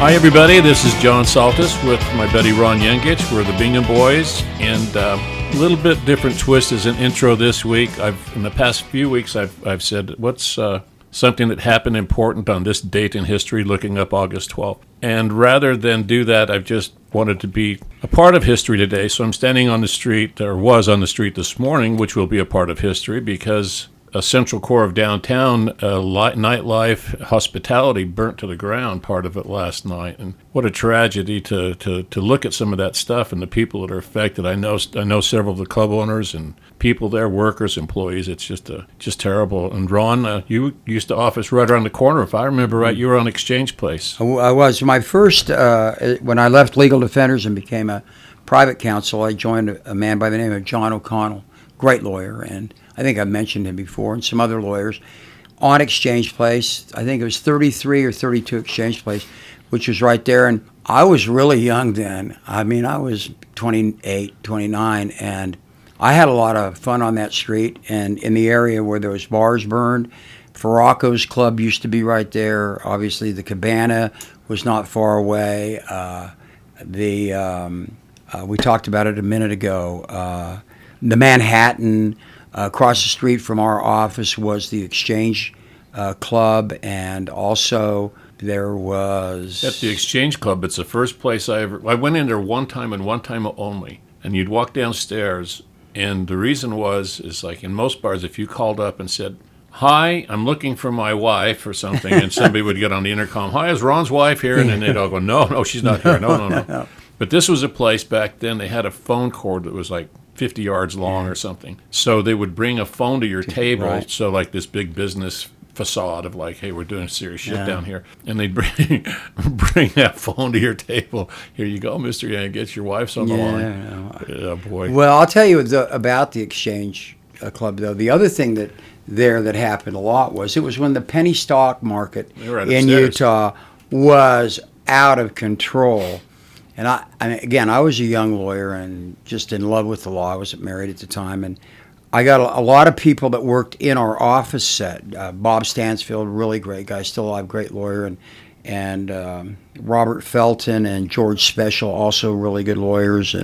Hi, everybody. This is John Saltas with my buddy Ron Yengich. We're the Bingham boys, and a little bit different twist as an intro this week. In the past few weeks, I've said, what's something that happened important on this date in history, looking up August 12th. And rather than do that, I've just wanted to be a part of history today. So I'm standing on the street, or was on the street this morning, which will be a part of history because a central core of downtown nightlife, hospitality burnt to the ground, part of it last night. And what a tragedy to look at some of that stuff and the people that are affected. I know several of the club owners and people there, workers, employees. It's just terrible. And Ron, you used to office right around the corner. If I remember right, you were on Exchange Place. I was. My first, when I left Legal Defenders and became a private counsel, I joined a man by the name of John O'Connell, great lawyer, and I think I've mentioned him before, and some other lawyers, on Exchange Place. I think it was 33 or 32 Exchange Place, which was right there. And I was really young then. I mean, I was 28, 29, and I had a lot of fun on that street and in the area where those bars burned. Farraco's Club used to be right there. Obviously, the Cabana was not far away. We talked about it a minute ago. The Manhattan. Across the street from our office was the Exchange Club, and also there was... At the Exchange Club, it's the first place I went in there one time and one time only, and you'd walk downstairs, and the reason is like in most bars, if you called up and said, "Hi, I'm looking for my wife," or something, and somebody would get on the intercom, "Hi, is Ron's wife here?" And then they'd all go, no, she's not here, no. But this was a place back then, they had a phone cord that was like 50 yards long or something. So they would bring a phone to your table, right. So like this big business facade of like, hey, we're doing serious shit down here. And they'd bring that phone to your table. Here you go, Mr. Yengich, your wife's on the line. Yeah, boy. Well, I'll tell you about the Exchange Club, though. The other thing that happened a lot was it was when the penny stock market in Utah was out of control. And I was a young lawyer and just in love with the law. I wasn't married at the time. And I got a lot of people that worked in our office set. Bob Stansfield, really great guy, still alive, great lawyer. And Robert Felton and George Special, also really good lawyers.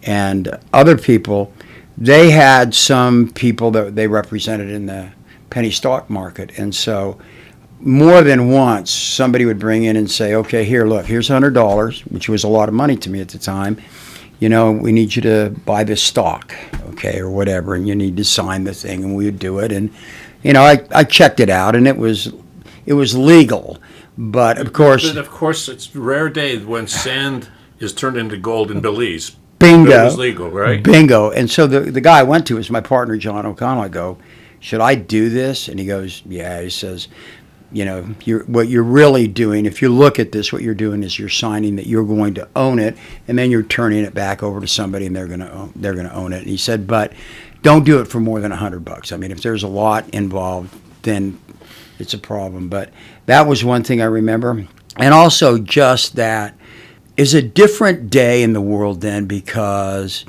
And other people, they had some people that they represented in the penny stock market. And so more than once, somebody would bring in and say, "Okay, here's $100, which was a lot of money to me at the time. You know, we need you to buy this stock, okay, or whatever, and you need to sign the thing," and we would do it. And you know, I checked it out, and it was legal, but of course, it's a rare day when sand is turned into gold in Belize. Bingo, it was legal, right? Bingo. And so the guy I went to was my partner, John O'Connell. I go, "Should I do this?" And he goes, "Yeah." He says, "You know, what you're really doing, if you look at this, what you're doing is you're signing that you're going to own it, and then you're turning it back over to somebody, and they're going to own it." And he said, "But don't do it for more than $100. I mean, if there's a lot involved, then it's a problem." But that was one thing I remember, and also just that is a different day in the world then, because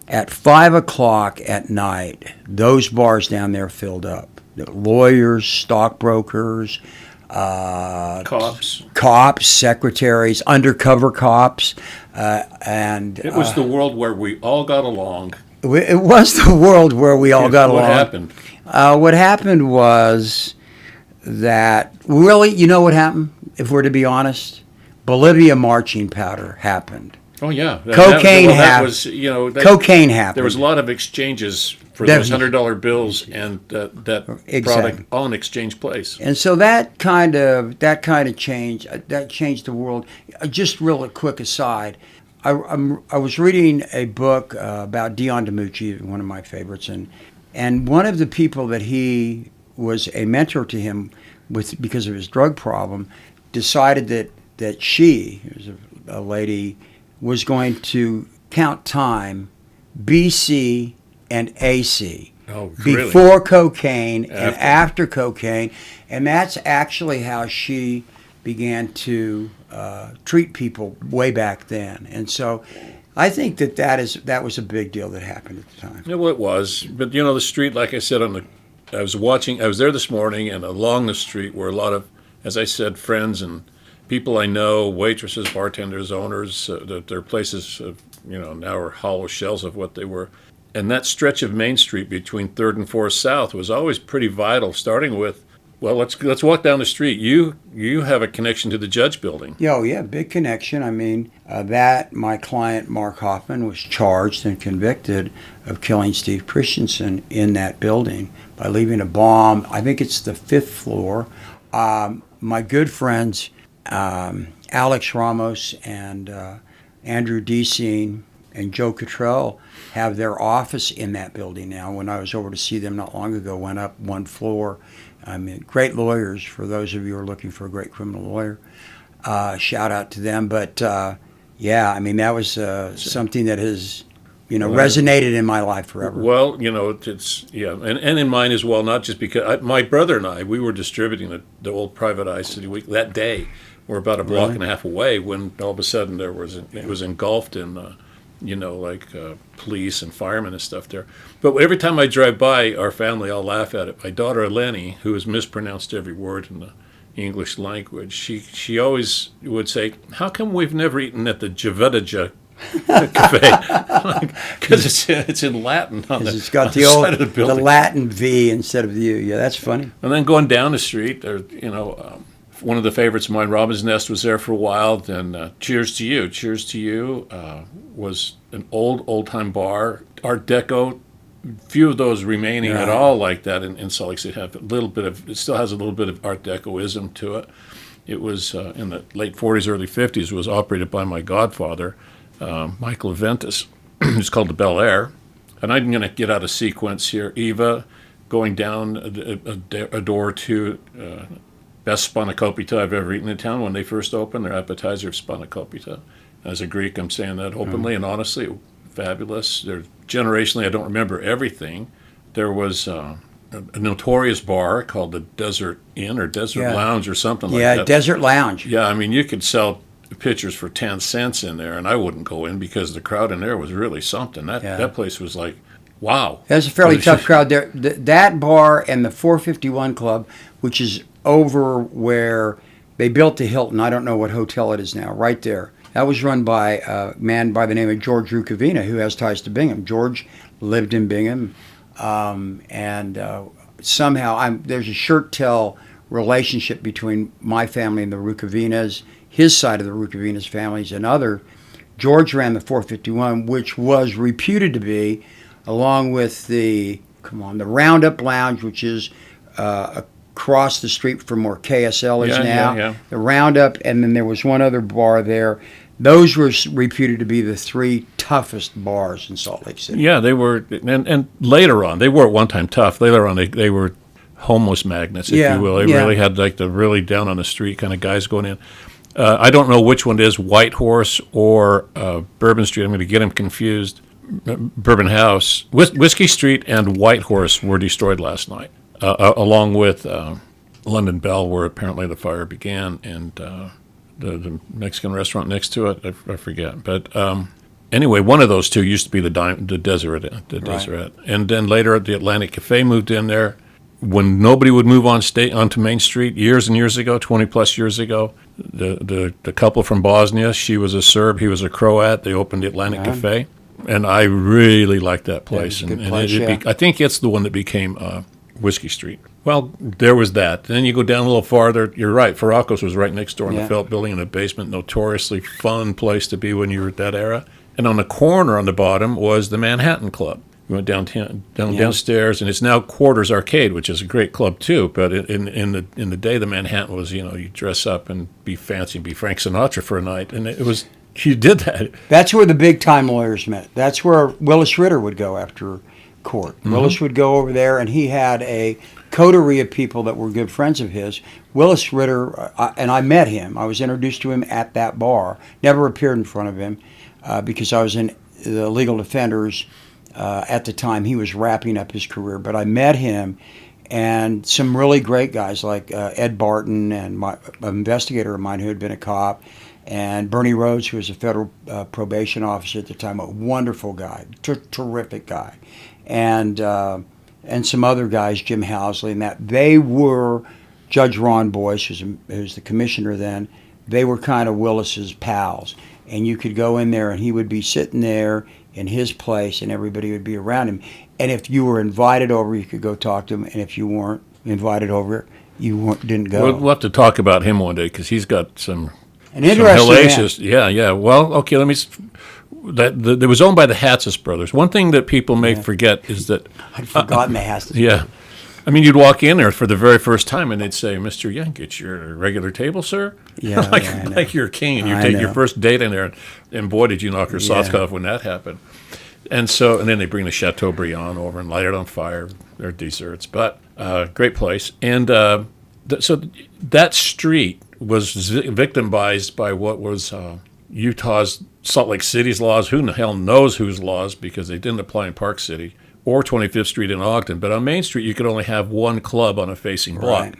at 5:00 at night, those bars down there filled up. Lawyers, stockbrokers, cops, secretaries, undercover cops, and it was the world where we all got along. It was the world where we all got along. What happened? What happened was that, really, you know what happened? If we're to be honest, Bolivia marching powder happened. Oh yeah, cocaine happened. Cocaine happened. There was a lot of exchanges for those $100 bills and that product on Exchange Place. And so that kind of changed. That changed the world. Just real quick aside, I was reading a book about Dion DiMucci, one of my favorites, and one of the people that he was a mentor to him because of his drug problem, decided that she, who was a lady, was going to count time, BC and AC. Oh, really? Before cocaine and after cocaine. And that's actually how she began to treat people way back then. And so I think that was a big deal that happened at the time. Yeah, well, it was. But, you know, the street, like I said, I was there this morning, and along the street were a lot of, as I said, friends and people I know, waitresses, bartenders, owners, their places, now are hollow shells of what they were. And that stretch of Main Street between 3rd and 4th South was always pretty vital, starting with, well, let's walk down the street. You have a connection to the Judge Building. Yeah, big connection. I mean, my client, Mark Hoffman, was charged and convicted of killing Steve Christensen in that building by leaving a bomb. I think it's the 5th floor. My good friends, Alex Ramos and Andrew Deasine and Joe Cottrell have their office in that building now. When I was over to see them not long ago, went up 1 floor. I mean, great lawyers, for those of you who are looking for a great criminal lawyer. Shout out to them. But, that was something that has, resonated in my life forever. Well, it's, and in mine as well, not just because my brother and I, we were distributing the old Private Eye City Week that day. We're about a block and a half away when all of a sudden it was engulfed in, police and firemen and stuff there. But every time I drive by our family, I'll laugh at it. My daughter Eleni, who has mispronounced every word in the English language, she always would say, "How come we've never eaten at the Javedija cafe?" Because it's in Latin on the it's got the side of the building. The Latin V instead of the U. Yeah, that's funny. And then going down the street, one of the favorites of mine, Robin's Nest, was there for a while. Then Cheers to You. Cheers to You was an old-time bar, Art Deco. Few of those remaining at all like that in Salt Lake City. It still has a little bit of Art Decoism to it. It was in the late 40s, early 50s. Was operated by my godfather, Michael Aventis. It's called the Bel Air. And I'm going to get out of sequence here. Eva, going down a door to best spanakopita I've ever eaten in town. When they first opened, their appetizer of spanakopita. As a Greek, I'm saying that openly and honestly. Fabulous. Generationally, I don't remember everything. There was a notorious bar called the Desert Inn or Desert Lounge or something like that. Yeah, Desert Lounge. Yeah, I mean, you could sell pictures for 10 cents in there, and I wouldn't go in because the crowd in there was really something. That place was like, wow. That's a fairly tough crowd there. That bar and the 451 Club, which is over where they built the Hilton. I don't know what hotel it is now, right there. That was run by a man by the name of George Rukavina, who has ties to Bingham. George lived in Bingham, and somehow there's a shirt-tail relationship between my family and the Rukavinas, his side of the Rukavinas families, and other. George ran the 451, which was reputed to be, along with the Roundup Lounge, which is across the street from where KSL is now. Yeah. The Roundup, and then there was one other bar there. Those were reputed to be the 3 toughest bars in Salt Lake City. Yeah, they were, and later on, they were at one time tough. Later on, they were homeless magnets, if you will. They really had like the really down on the street kind of guys going in. I don't know which one it is, White Horse or Bourbon Street. I'm going to get them confused. Bourbon House. Whiskey Street and White Horse were destroyed last night, along with London Belle, where apparently the fire began, and the Mexican restaurant next to it, I forget. But anyway, one of those two used to be the Deseret. Deseret. And then later the Atlantic Cafe moved in there. When nobody would move onto Main Street years and years ago, 20-plus years ago, the couple from Bosnia, she was a Serb, he was a Croat, they opened the Atlantic Cafe. And I really liked that place. It was a good place, I think it's the one that became Whiskey Street. Well, there was that. Then you go down a little farther. You're right. Farrakos was right next door in the Felt Building in the basement. Notoriously fun place to be when you were at that era. And on the corner on the bottom was the Manhattan Club. We went downstairs, and it's now Quarters Arcade, which is a great club too. But in the day, the Manhattan was, you dress up and be fancy and be Frank Sinatra for a night, and it was you did that. That's where the big time lawyers met. That's where Willis Ritter would go after court. Mm-hmm. Willis would go over there, and he had a coterie of people that were good friends of his. Willis Ritter, and I met him. I was introduced to him at that bar. Never appeared in front of him because I was in the Legal Defenders at the time. He was wrapping up his career. But I met him and some really great guys like Ed Barton and an investigator of mine who had been a cop, and Bernie Rhodes, who was a federal probation officer at the time, a wonderful guy, terrific guy. And some other guys, Jim Housley, and that. They were Judge Ron Boyce, who's the commissioner then. they were kind of Willis's pals. And you could go in there and he would be sitting there in his place and everybody would be around him. And if you were invited over, you could go talk to him. And if you weren't invited over, didn't go. We'll have to talk about him one day because he's got some hellacious. Yeah. Well, okay, let me. It was owned by the Hatsis brothers. One thing that people may forget is that I'd forgotten the Hatsis. Yeah, I mean, you'd walk in there for the very first time, and they'd say, "Mr. Yengich, your regular table, sir." Yeah, like you're a king, and you take your first date in there, and boy, did you knock her socks off when that happened. And then they bring the Chateaubriand over and light it on fire. Their desserts, but great place. And so that street was victimized by what was Utah's Salt Lake City's laws. Who the hell knows whose laws, because they didn't apply in Park City or 25th Street in Ogden. But on Main Street, you could only have one club on a facing block. Right.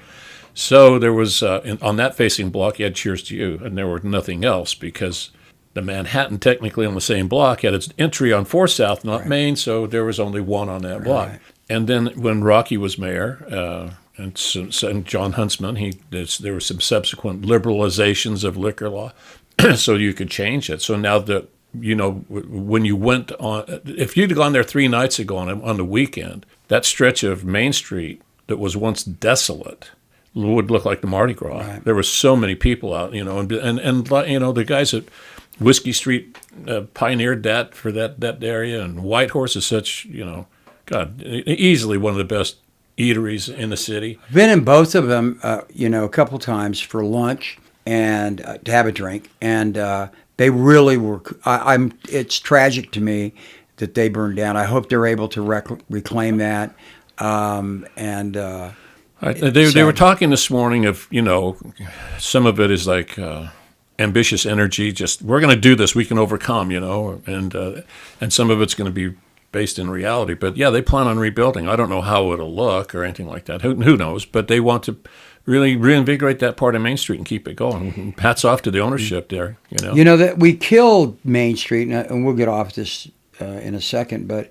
So there was, on that facing block, you had Cheers to You, and there were nothing else, because the Manhattan, technically on the same block, had its entry on 4 South, not Main, so there was only one on that block. Right. And then when Rocky was mayor, and John Huntsman, there were some subsequent liberalizations of liquor law, so you could change it. So now that, when you went on, if you'd gone there 3 nights ago on the weekend, that stretch of Main Street that was once desolate would look like the Mardi Gras. Right. There were so many people out, and the guys at Whiskey Street pioneered that for that area, and Whitehorse is such, God, easily one of the best eateries in the city. I've been in both of them, a couple times for lunch and to have a drink, and they really were. It's tragic to me that they burned down. I hope they're able to reclaim that. They were talking this morning of, some of it is like ambitious energy. Just, we're going to do this. We can overcome, and some of it's going to be based in reality. But yeah, they plan on rebuilding. I don't know how it'll look or anything like that. Who knows? But they want to really reinvigorate that part of Main Street and keep it going. Hats off to the ownership there. That we killed Main Street, and we'll get off this in a second. But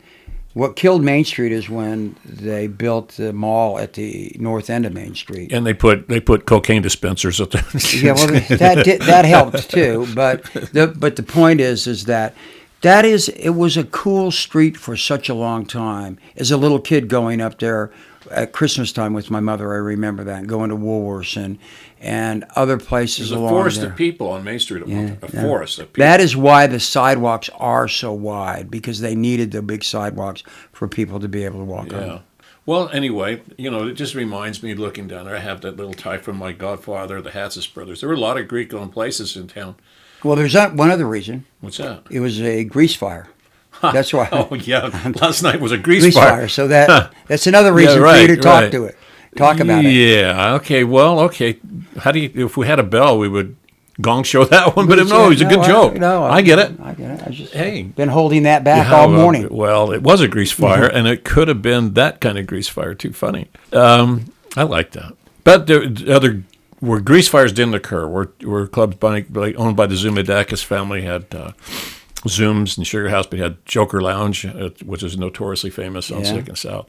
what killed Main Street is when they built the mall at the north end of Main Street, and they put cocaine dispensers up there. Yeah, well, that helped too. But the point is that. It was a cool street for such a long time. As a little kid going up there at Christmas time with my mother, I remember that, going to Woolworths and other places along there. There's a forest of people on Main Street. Forest of people. That is why the sidewalks are so wide, because they needed the big sidewalks for people to be able to walk on. Well, anyway, it just reminds me, looking down there, I have that little tie from my godfather, the Hatsis brothers. There were a lot of Greek-owned places in town. Well, there's one other reason. What's that? It was a grease fire. That's why. Oh, yeah. Last night was a grease fire. So that's another reason for you to talk about it. Yeah. Okay. Well, okay. If we had a bell, we would gong show that one. But no, it's a good joke. I get it. I get it. I just been holding that back all morning. Well, it was a grease fire, and it could have been that kind of grease fire too. Funny. I like that. But the other. Where grease fires didn't occur, where clubs owned by the Zumidakis family had Zooms and Sugar House, but had Joker Lounge, which is notoriously famous on 2nd South.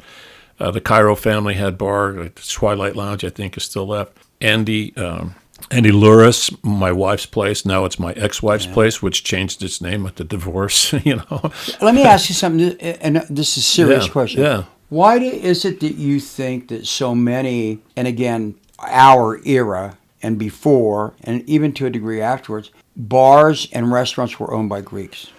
The Cairo family had bar, Twilight Lounge, I think, is still left. Andy Luris, my wife's place, now it's my ex-wife's place, which changed its name at the divorce. Let me ask you something, and this is a serious question. Yeah. Why is it that you think that so many, and again, our era and before, and even to a degree afterwards, bars and restaurants were owned by Greeks?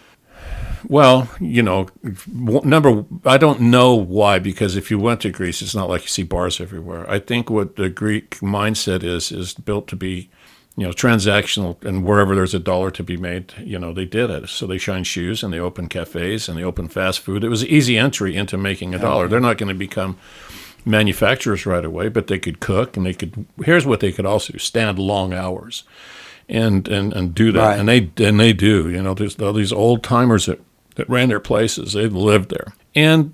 Well, I don't know why, because if you went to Greece, it's not like you see bars everywhere. I think what the Greek mindset is built to be, transactional, and wherever there's a dollar to be made, they did it. So they shine shoes, and they open cafes, and they open fast food. It was an easy entry into making a dollar. They're not going to become manufacturers right away, but they could cook, and here's what they could also do: stand long hours and do that. Right. And they do. There's all these old timers that ran their places. They lived there. And,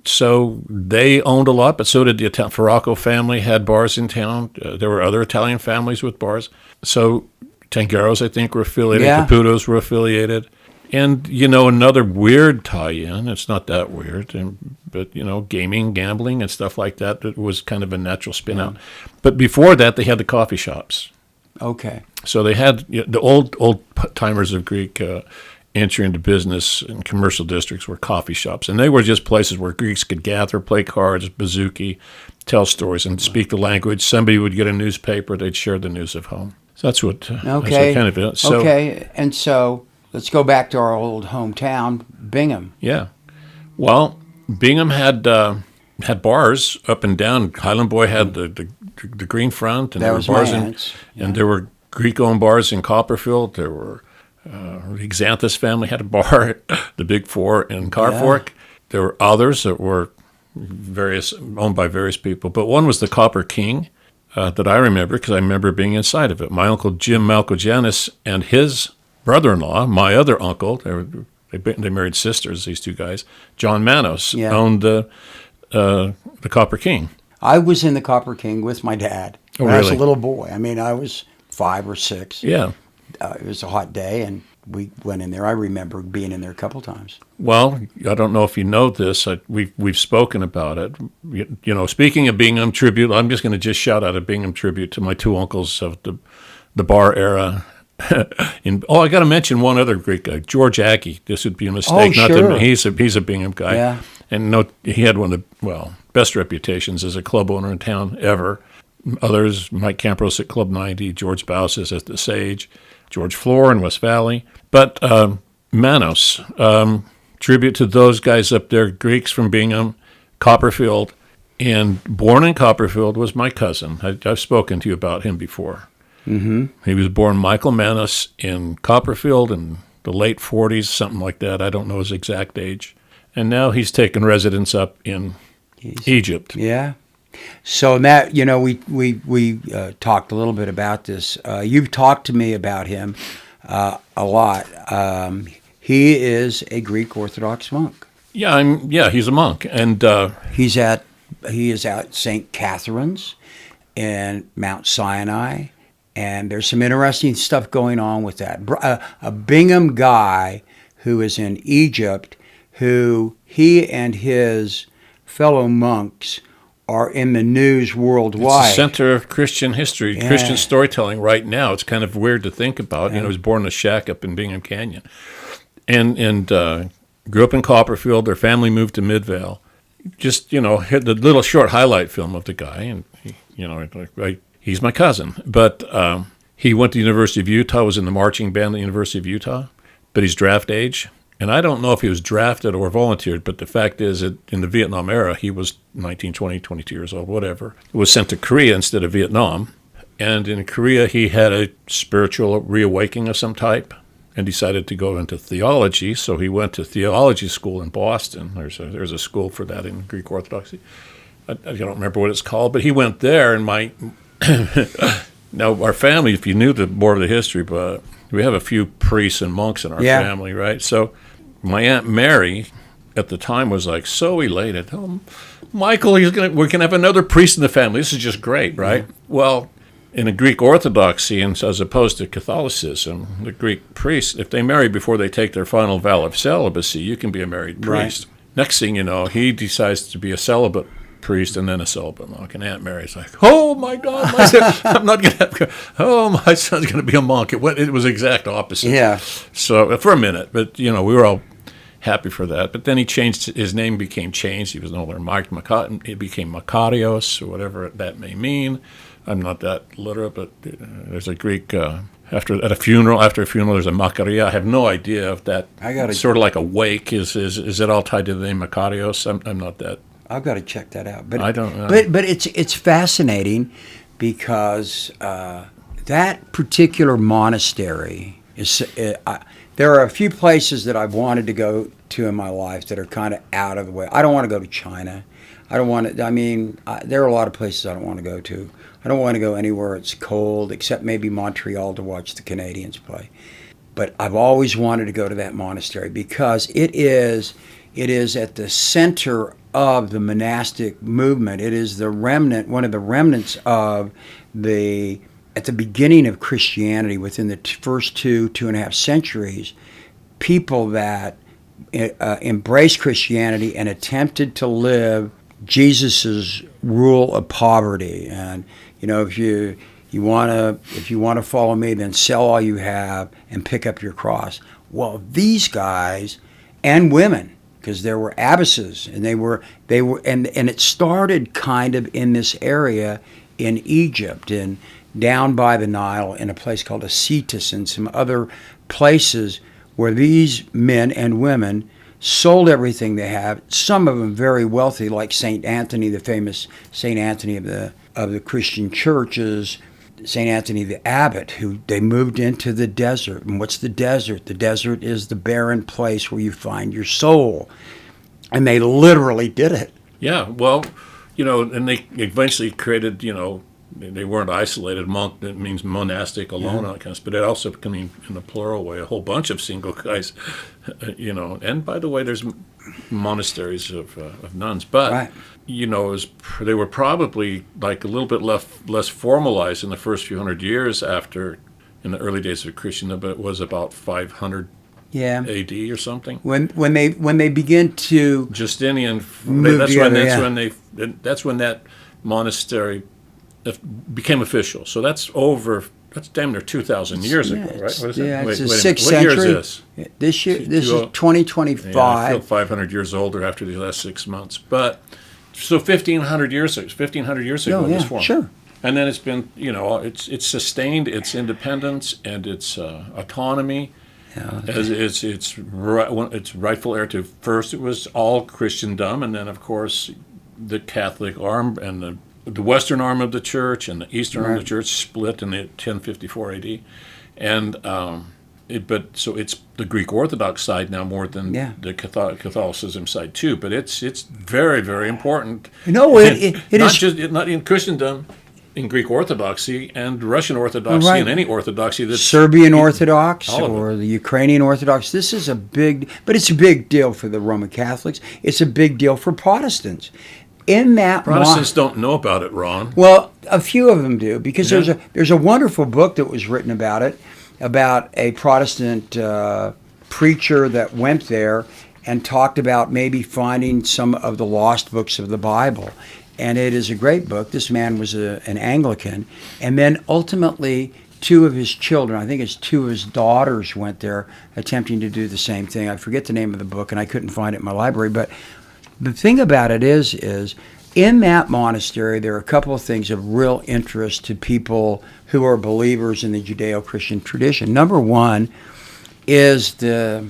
so they owned a lot, but so did the Ferracco family had bars in town. There were other Italian families with bars. So Tangaros, I think, were affiliated. Caputos were affiliated. And, another weird tie-in, it's not that weird, but, gaming, gambling, and stuff like that, it was kind of a natural spin-out. But before that, they had the coffee shops. Okay. So they had the old timers of Greek entry into business and commercial districts were coffee shops, and they were just places where Greeks could gather, play cards, bouzouki, tell stories, and speak the language. Somebody would get a newspaper; they'd share the news of home. So that's what. Okay. That's what kind of it. So, okay, and so let's go back to our old hometown, Bingham. Yeah. Well, Bingham had bars up and down. Highland Boy had the Green Front, and That there were was bars my in, aunt's. and there were Greek-owned bars in Copperfield. There were the Xanthus family had a bar, the Big Four in Carfork. There were others that were owned by various people, but one was the Copper King that I remember because I remember being inside of it. My uncle Jim Malkojanis and his brother-in-law, my other uncle, they married sisters. These two guys, John Manos, owned the Copper King. I was in the Copper King with my dad when I was a really? little boy. I mean, I was 5 or 6. Yeah. It was a hot day, and we went in there. I remember being in there a couple times. Well, I don't know if you know this. We've spoken about it. You know, speaking of Bingham tribute, I'm just going to shout out a Bingham tribute to my two uncles of the bar era. I got to mention one other Greek guy, George Aggie. This would be a mistake. Oh, sure. He's a Bingham guy. Yeah. And he had one of the best reputations as a club owner in town ever. Others, Mike Campros at Club 90, George Bausis at the Sage, George Floor in West Valley. But Manos, tribute to those guys up there, Greeks from Bingham, Copperfield, and born in Copperfield was my cousin. I've spoken to you about him before. Mm-hmm. He was born Michael Manos in Copperfield in the late 40s, something like that. I don't know his exact age. And now he's taken residence up in Egypt. Yeah. So that, we talked a little bit about this. You've talked to me about him a lot. He is a Greek Orthodox monk. Yeah, he's a monk, and he is at St. Catherine's and Mount Sinai, and there's some interesting stuff going on with that. A Bingham guy who is in Egypt, who he and his fellow monks are in the news worldwide. It's the center of Christian history, Christian storytelling right now. It's kind of weird to think about. He was born in a shack up in Bingham Canyon, and grew up in Copperfield. Their family moved to Midvale. Just hit the little short highlight film of the guy, and he's my cousin. But he went to the University of Utah. Was in the marching band at the University of Utah, but he's draft age. And I don't know if he was drafted or volunteered, but the fact is that in the Vietnam era, he was 19, 20, 22 years old, whatever. He was sent to Korea instead of Vietnam. And in Korea, he had a spiritual reawakening of some type and decided to go into theology. So he went to theology school in Boston. There's a school for that in Greek Orthodoxy. I don't remember what it's called, but he went there. And now our family, if you knew more of the history, but we have a few priests and monks in our family, right? So my Aunt Mary at the time was like so elated. Oh, Michael, we can have another priest in the family. This is just great, right? Yeah. Well, in a Greek Orthodoxy, and as opposed to Catholicism, the Greek priests, if they marry before they take their final vow of celibacy, you can be a married priest. Right. Next thing you know, he decides to be a celibate priest and then a celibate monk. And Aunt Mary's like, oh my God, I'm not going to my son's going to be a monk. It was the exact opposite. Yeah. So for a minute, but we were all happy for that. But then his name became changed. He was no longer Mike Makarios. It became Makarios, or whatever that may mean. I'm not that literate, but there's a Greek, after a funeral, there's a Makaria. I have no idea if that, sort of like a wake, is it all tied to the name Makarios? I'm not that. I've got to check that out. But I don't know. But it's fascinating because that particular monastery is. There are a few places that I've wanted to go to in my life that are kind of out of the way. I don't want to go to China. I don't want to. I mean, there are a lot of places I don't want to go to. I don't want to go anywhere it's cold, except maybe Montreal to watch the Canadiens play. But I've always wanted to go to that monastery because it is at the center of the monastic movement. It is one of the remnants of at the beginning of Christianity, within the first two and a half centuries, people that embraced Christianity and attempted to live Jesus's rule of poverty. And if you if you want to follow me, then sell all you have and pick up your cross. Well, these guys and women, because there were abbesses, and and it started kind of in this area in Egypt and down by the Nile in a place called Saltas and some other places where these men and women sold everything they have. Some of them very wealthy, like Saint Anthony, the famous Saint Anthony of the Christian churches, Saint Anthony the Abbot, who they moved into the desert. And what's the desert? The desert is the barren place where you find your soul. And they literally did it. Yeah, well, and they eventually created, they weren't isolated. Monk, that means monastic, alone, all that kind of stuff. But it also became, in a plural way, a whole bunch of single guys, And by the way, there's monasteries of nuns. But, right. They were probably like a little bit less formalized in the first few hundred years after, in the early days of Christendom, but it was about 500 AD or something. When they begin to Justinian, move that's when that monastery became official. So that's damn near 2,000 years ago, right? What is yeah, it? it's the 6th What century. year is this? This year, this is 2025. Yeah, I feel 500 years older after these last 6 months. But so 1,500 years ago, this form. Sure. And then it's been, it's sustained its independence and its autonomy. Yeah, as its rightful heir to. First, it was all Christendom, and then, of course, the Catholic arm and the Western arm of the Church and the Eastern arm of the Church split in the 1054 AD, and so it's the Greek Orthodox side now more than the Catholicism side too. But it's very, very important. It not is not in Christendom. In Greek Orthodoxy and Russian Orthodoxy and any Orthodoxy that's Serbian Orthodox or the Ukrainian Orthodox. This is it's a big deal for the Roman Catholics. It's a big deal for Protestants. In that Protestants don't know about it, Ron. Well, a few of them do, because there's a wonderful book that was written about it, about a Protestant preacher that went there and talked about maybe finding some of the lost books of the Bible. And it is a great book. This man was an Anglican. And then ultimately, two of his children, I think it's two of his daughters, went there attempting to do the same thing. I forget the name of the book, and I couldn't find it in my library. But the thing about it is in that monastery, there are a couple of things of real interest to people who are believers in the Judeo-Christian tradition. Number one is the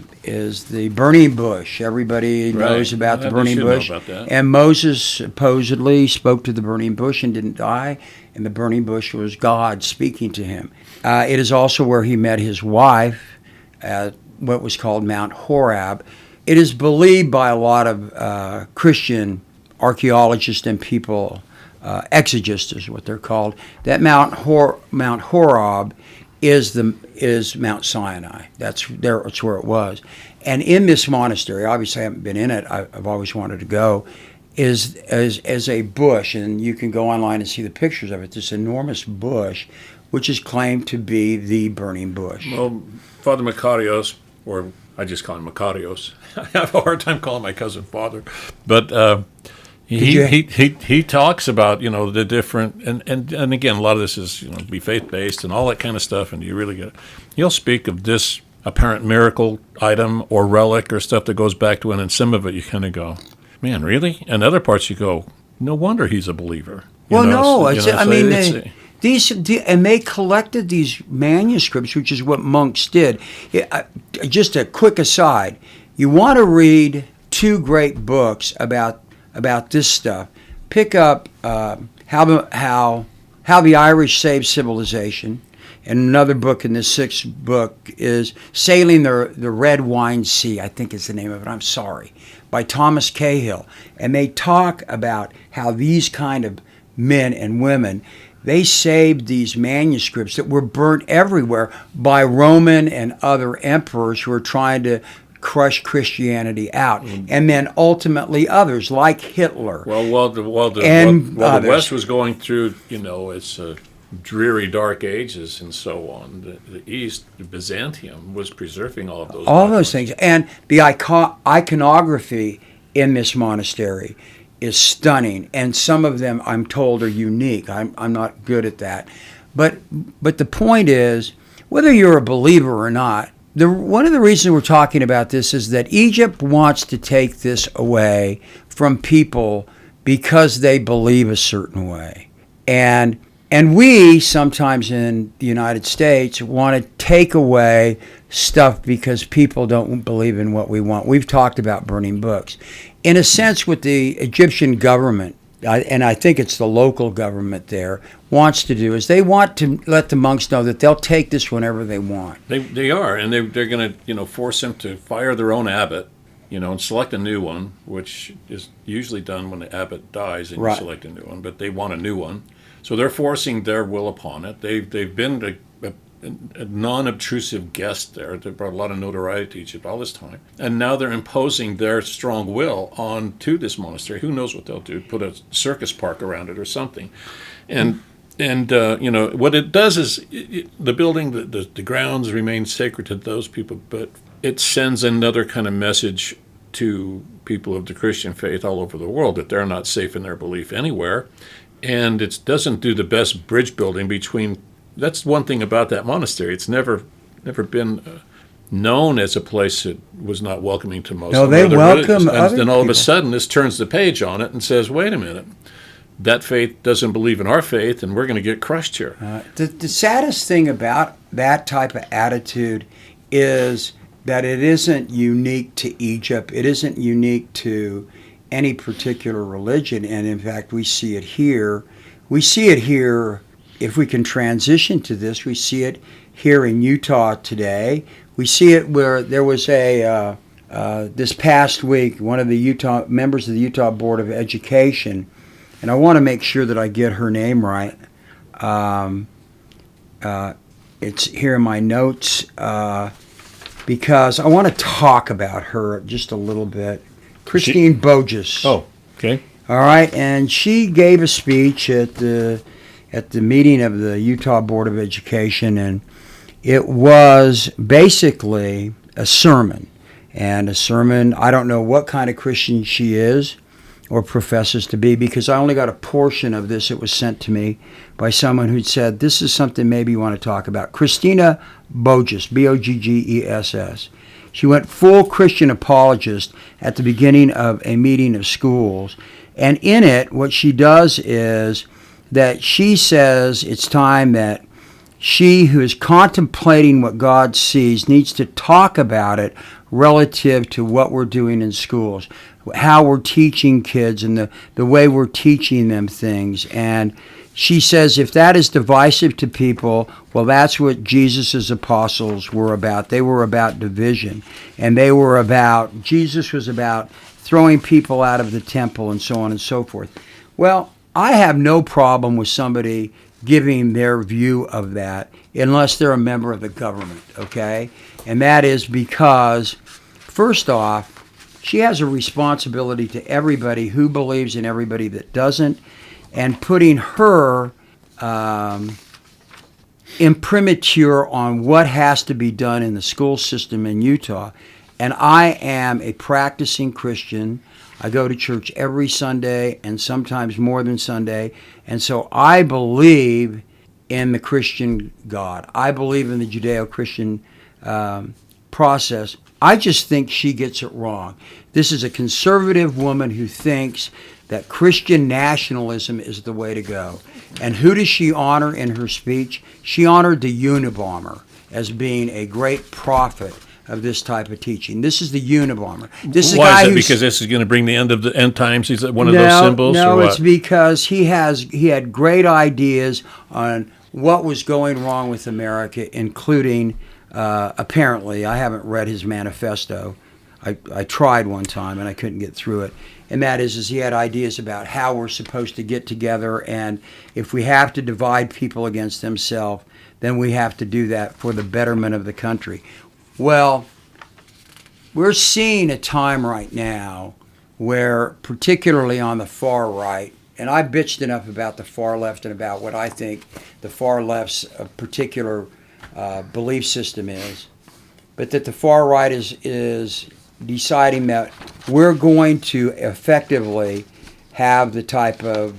burning bush. Everybody knows about the burning bush. And Moses supposedly spoke to the burning bush and didn't die, and the burning bush was God speaking to him. It is also where he met his wife at what was called Mount Horeb. It is believed by a lot of Christian archaeologists and people, exegists is what they're called, that Mount Horeb is Mount Sinai. That's where it was. And in this monastery, obviously I haven't been in it, I've always wanted to go, is as a bush, and you can go online and see the pictures of it, this enormous bush, which is claimed to be the burning bush. Well, Father Makarios, or I just call him Makarios. I have a hard time calling my cousin Father. But he talks about, the different, and again, a lot of this is, be faith-based and all that kind of stuff, and you really get it. He'll speak of this apparent miracle item or relic or stuff that goes back to when, and some of it you kind of go, man, really? And other parts you go, no wonder he's a believer. They collected these manuscripts, which is what monks did. Just a quick aside, you want to read two great books about this stuff. Pick up How the Irish Saved Civilization, and another book in the sixth book is Sailing the Red Wine Sea, I think is the name of it, I'm sorry, by Thomas Cahill. And they talk about how these kind of men and women, they saved these manuscripts that were burnt everywhere by Roman and other emperors who were trying to crush Christianity out, and then ultimately others like Hitler. While the West was going through, its dreary dark ages and so on, the East, Byzantium, was preserving all of those. All those things, and the iconography in this monastery is stunning, and some of them I'm told are unique. I'm not good at that, But the point is, whether you're a believer or not, one of the reasons we're talking about this is that Egypt wants to take this away from people because they believe a certain way. And we sometimes in the United States want to take away stuff because people don't believe in what we want. We've talked about burning books. In a sense, with the Egyptian government, and I think it's the local government there, wants to do is they want to let the monks know that they'll take this whenever they want. They are, and they're going to force them to fire their own abbot, and select a new one, which is usually done when the abbot dies and you select a new one, but they want a new one. So they're forcing their will upon it. They've been a non-obtrusive guest there. They brought a lot of notoriety to Egypt all this time. And now they're imposing their strong will onto this monastery. Who knows what they'll do? Put a circus park around it or something. And what it does is the building, the grounds remain sacred to those people, but it sends another kind of message to people of the Christian faith all over the world that they're not safe in their belief anywhere. And it doesn't do the best bridge building between. That's one thing about that monastery. It's never been known as a place that was not welcoming to Muslims. No, they welcome other And then all people. of a sudden, this turns the page on it and says, wait a minute, that faith doesn't believe in our faith, and we're going to get crushed here. The saddest thing about that type of attitude is that it isn't unique to Egypt. It isn't unique to any particular religion. And in fact, we see it here. We see it here. If we can transition to this, we see it here in Utah today. We see it where there was this past week, one of the members of the Utah Board of Education, and I want to make sure that I get her name right. It's here in my notes because I want to talk about her just a little bit. Christina Boggess. Oh, okay. All right, and she gave a speech at the meeting of the Utah Board of Education, and it was basically a sermon. And a sermon, I don't know what kind of Christian she is or professes to be, because I only got a portion of this. It was sent to me by someone who'd said, this is something maybe you want to talk about. Christina Boggess, Boggess. She went full Christian apologist at the beginning of a meeting of schools. And in it, what she does is that she says it's time that she who is contemplating what God sees needs to talk about it relative to what we're doing in schools, how we're teaching kids and the way we're teaching them things. And she says if that is divisive to people, well, that's what Jesus' apostles were about. They were about division. And Jesus was about throwing people out of the temple and so on and so forth. Well, I have no problem with somebody giving their view of that unless they're a member of the government, okay? And that is because, first off, she has a responsibility to everybody who believes and everybody that doesn't, and putting her imprimatur on what has to be done in the school system in Utah. And I am a practicing Christian. I go to church every Sunday and sometimes more than Sunday. And so I believe in the Christian God. I believe in the Judeo-Christian process. I just think she gets it wrong. This is a conservative woman who thinks that Christian nationalism is the way to go. And who does she honor in her speech? She honored the Unabomber as being a great prophet of this type of teaching. This is the Unabomber. This is Why is it? Because this is going to bring the end of the end times? Is that one of those symbols? No, or what? It's because he had great ideas on what was going wrong with America, including, apparently, I haven't read his manifesto. I tried one time and I couldn't get through it. And that is he had ideas about how we're supposed to get together, and if we have to divide people against themselves, then we have to do that for the betterment of the country. Well, we're seeing a time right now where, particularly on the far right, and I bitched enough about the far left and about what I think the far left's particular belief system is, but that the far right is deciding that we're going to effectively have the type of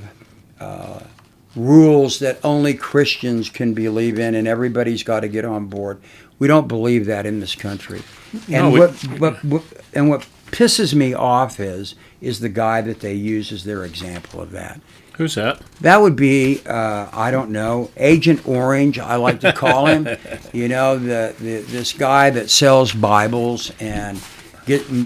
rules that only Christians can believe in and everybody's got to get on board. We don't believe that in this country. And what pisses me off is the guy that they use as their example of that. Who's that? That would be, I don't know, Agent Orange, I like to call him. This guy that sells Bibles and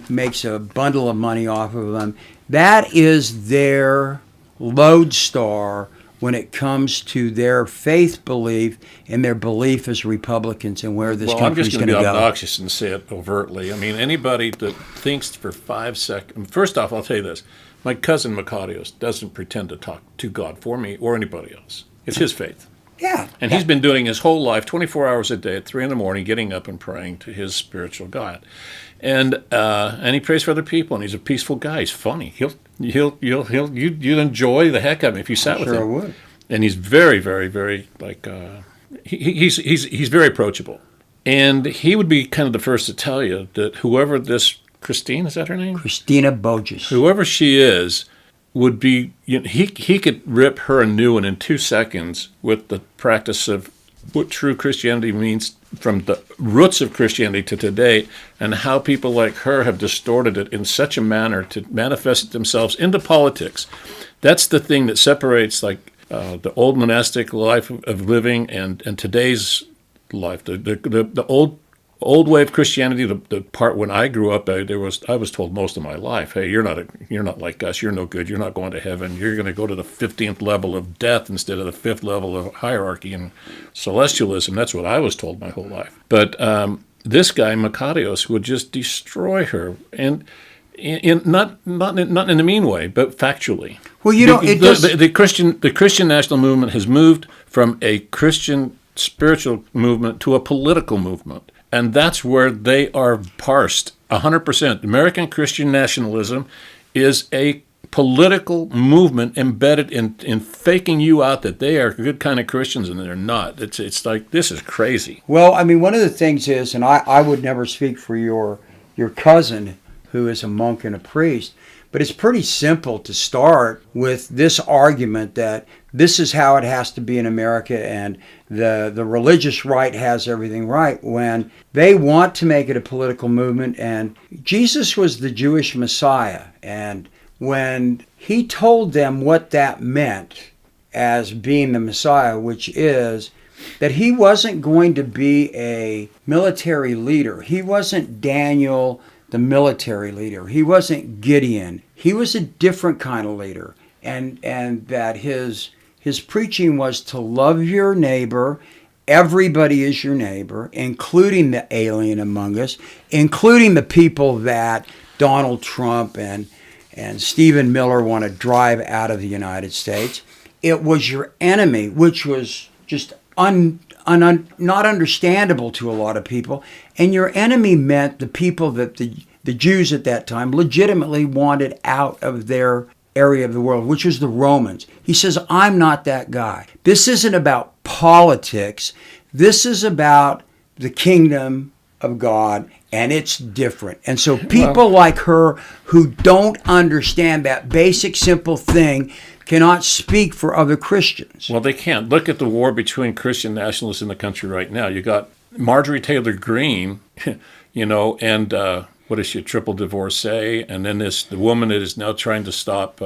makes a bundle of money off of them. That is their lodestar when it comes to their faith belief and their belief as Republicans and where this country is going to go. I'm just going to be obnoxious and say it overtly. I mean, anybody that thinks for 5 seconds... First off, I'll tell you this. My cousin Tapatios doesn't pretend to talk to God for me or anybody else. It's his faith. Yeah. And he's been doing his whole life, 24 hours a day, at 3 a.m, getting up and praying to his spiritual God. And he prays for other people, and he's a peaceful guy. He's funny. You'd enjoy the heck out of him if you sat with him. Sure would. And he's very, very, very he's very approachable. And he would be kind of the first to tell you that whoever this Christine, is that her name? Christina Boggess. Whoever she is would be, he could rip her a new one in 2 seconds with the practice of what true Christianity means from the roots of Christianity to today, and how people like her have distorted it in such a manner to manifest themselves into politics. That's the thing that separates the old monastic life of living and today's life. The old way of Christianity, the part when I grew up, I was told most of my life, hey, you're not like us, you're no good, you're not going to heaven, you're going to go to the 15th level of death instead of the 5th level of hierarchy and celestialism. That's what I was told my whole life. But this guy, Tapatios, would just destroy her, and not in a mean way, but factually. Well, the Christian national movement has moved from a Christian spiritual movement to a political movement. And that's where they are parsed 100%. American Christian nationalism is a political movement embedded in faking you out that they are good kind of Christians and they're not. It's like, this is crazy. Well, I mean, one of the things is, and I would never speak for your cousin who is a monk and a priest, but it's pretty simple to start with this argument that this is how it has to be in America and the religious right has everything right, when they want to make it a political movement. And Jesus was the Jewish Messiah. And when he told them what that meant as being the Messiah, which is that he wasn't going to be a military leader. He wasn't Daniel, the military leader. He wasn't Gideon. He was a different kind of leader. And that his preaching was to love your neighbor. Everybody is your neighbor, including the alien among us, including the people that Donald Trump and Stephen Miller want to drive out of the United States. It was your enemy, which was just not understandable to a lot of people. And your enemy meant the people that the Jews at that time legitimately wanted out of their area of the world, which was the Romans. He says, I'm not that guy. This isn't about politics. This is about the kingdom of God, and it's different. And so people like her who don't understand that basic, simple thing cannot speak for other Christians. Well, they can't. Look at the war between Christian nationalists in the country right now. You got Marjorie Taylor Greene, and what is she, a triple divorcee? And then the woman that is now trying to stop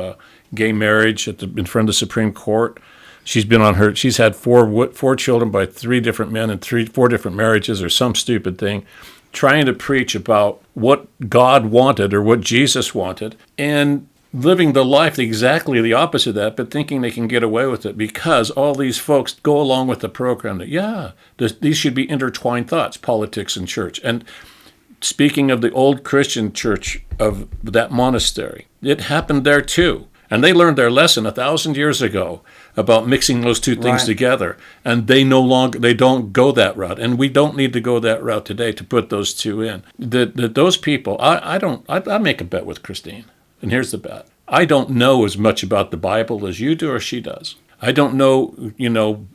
gay marriage in front of the Supreme Court. She's had four children by 3 different men and 4 different marriages or some stupid thing, trying to preach about what God wanted or what Jesus wanted, and living the life exactly the opposite of that, but thinking they can get away with it because all these folks go along with the program that, these should be intertwined thoughts, politics and church. And speaking of the old Christian church of that monastery, it happened there too. And they learned their lesson 1,000 years ago about mixing those two things together. And they don't go that route. And we don't need to go that route today to put those two in. Those people, I make a bet with Christine. And here's the bet. I don't know as much about the Bible as you do or she does. I don't know,